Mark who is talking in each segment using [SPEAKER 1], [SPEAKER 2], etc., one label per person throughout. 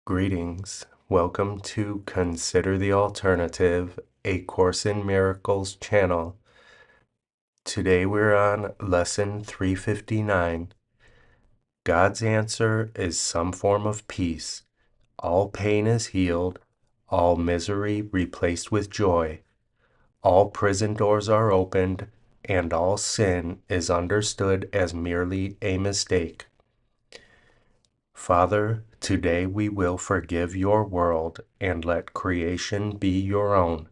[SPEAKER 1] Greetings. Welcome to Consider the Alternative, a Course in Miracles channel. Today we're on Lesson 359. God's answer is some form of peace. All pain is healed, all misery replaced with joy. All prison doors are opened, and all sin is understood as merely a mistake. Father, today we will forgive your world and let creation be your own.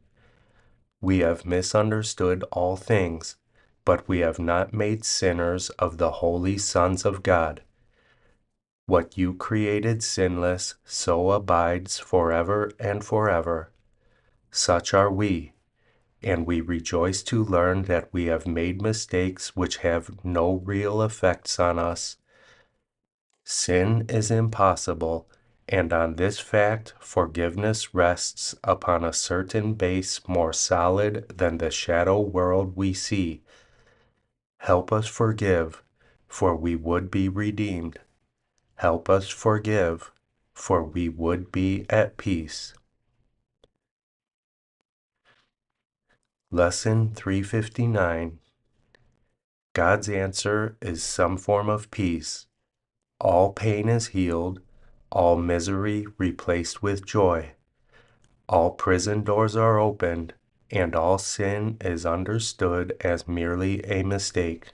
[SPEAKER 1] We have misunderstood all things, but we have not made sinners of the holy sons of God. What you created sinless so abides forever and forever. Such are we, and we rejoice to learn that we have made mistakes which have no real effects on us. Sin is impossible, and on this fact forgiveness rests upon a certain base more solid than the shadow world we see. Help us forgive, for we would be redeemed. Help us forgive, for we would be at peace. Lesson 359. God's answer is some form of peace. All pain is healed, all misery replaced with joy. All prison doors are opened, and all sin is understood as merely a mistake.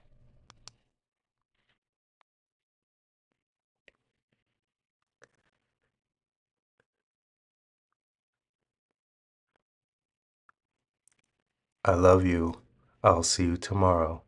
[SPEAKER 1] I love you. I'll see you tomorrow.